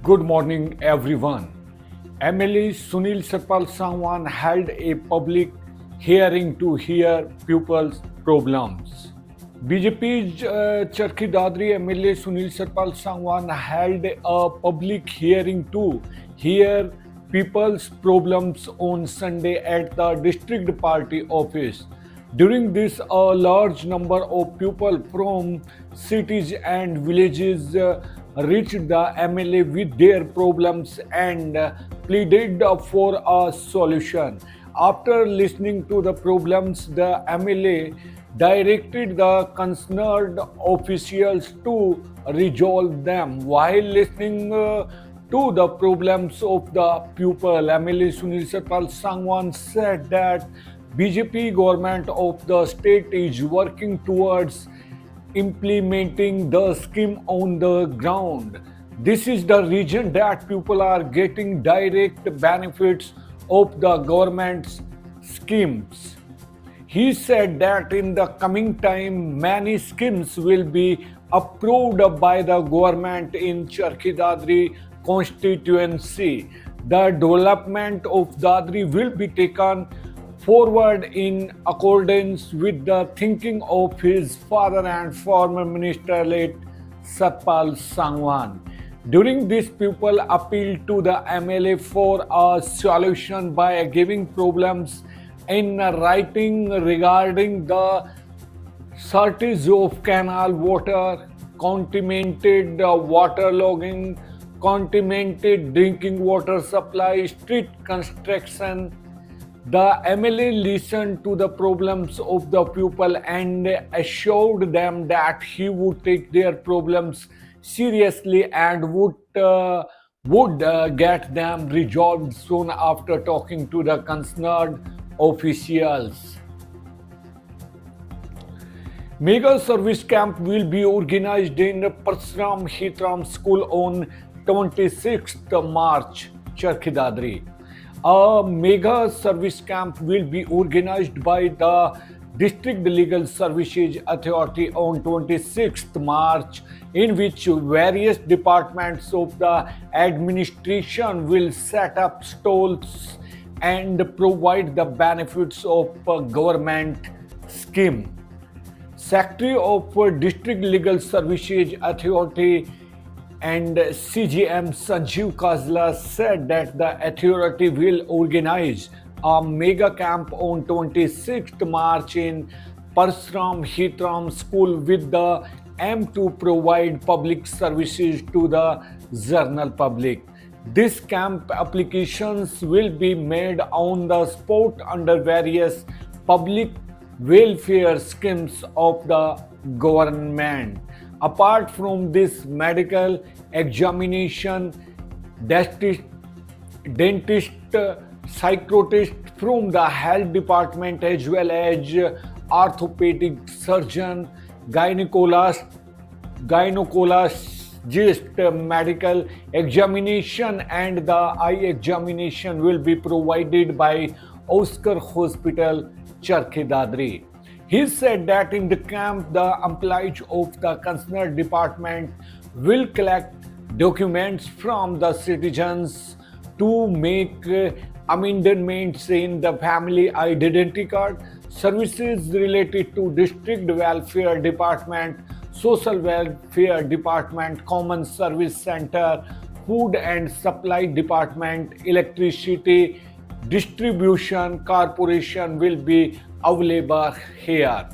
Good morning, everyone. MLA Sunil Sarpal Sangwan held a public hearing to hear pupils' problems. BJP's Charkhi Dadri MLA Sunil Sarpal Sangwan held a public hearing to hear people's problems on Sunday at the district party office. During this, a large number of people from cities and villages reached the MLA with their problems and pleaded for a solution. After listening to the problems, the MLA directed the concerned officials to resolve them. While listening to the problems of the pupil, MLA Sunil Sarpal Sangwan said that BJP government of the state is working towards implementing the scheme on the ground. This is the reason that people are getting direct benefits of the government's schemes. He said that in the coming time, many schemes will be approved by the government in Charkhi Dadri constituency. The development of Dadri will be taken forward in accordance with the thinking of his father and former minister late Satpal Sangwan. During this, people appealed to the MLA for a solution by giving problems in writing regarding the shortage of canal water, contaminated waterlogging, contaminated drinking water supply, street construction. The MLA listened to the problems of the people and assured them that he would take their problems seriously and would get them resolved soon after talking to the concerned officials. Mega service camp will be organized in Parsuram Hitram School on 26th March, Charkhi Dadri. A mega service camp will be organized by the District Legal Services Authority on 26th March, in which various departments of the administration will set up stalls and provide the benefits of a government scheme. Secretary of District Legal Services Authority and CGM Sanjeev Kajla said that the authority will organize a mega camp on 26th March in Parsuram Hitram School with the aim to provide public services to the general public. This camp applications will be made on the spot under various public welfare schemes of the government. Apart from this, medical examination, dentist, psychiatrist from the health department, as well as orthopedic surgeon, gynecologist, medical examination and the eye examination will be provided by Oscar Hospital, Charkhi Dadri. He said that in the camp, the employees of the concerned department will collect documents from the citizens to make amendments in the family identity card, services related to district welfare department, social welfare department, common service center, food and supply department, electricity distribution corporation will be available here.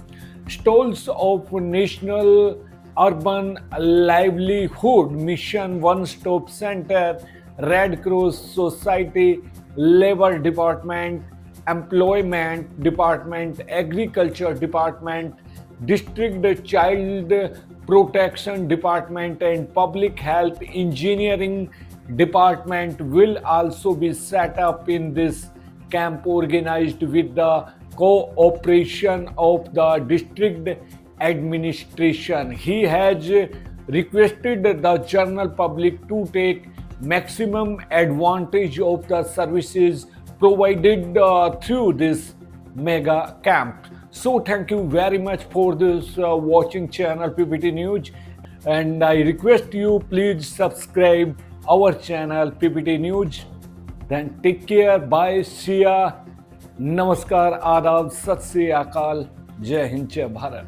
Stalls of National Urban Livelihood Mission One Stop Center, Red Cross Society, Labor Department, Employment Department, Agriculture Department, District Child Protection Department and Public Health Engineering Department will also be set up in this camp organized with the cooperation of the district administration. He has requested the general public to take maximum advantage of the services provided through this mega camp. So thank you very much for this watching channel PPT News, and I request you please subscribe our channel PPT News. Then take care. Bye. See ya. नमस्कार, आदाब, सत श्री अकाल, जय हिंद, जय भारत.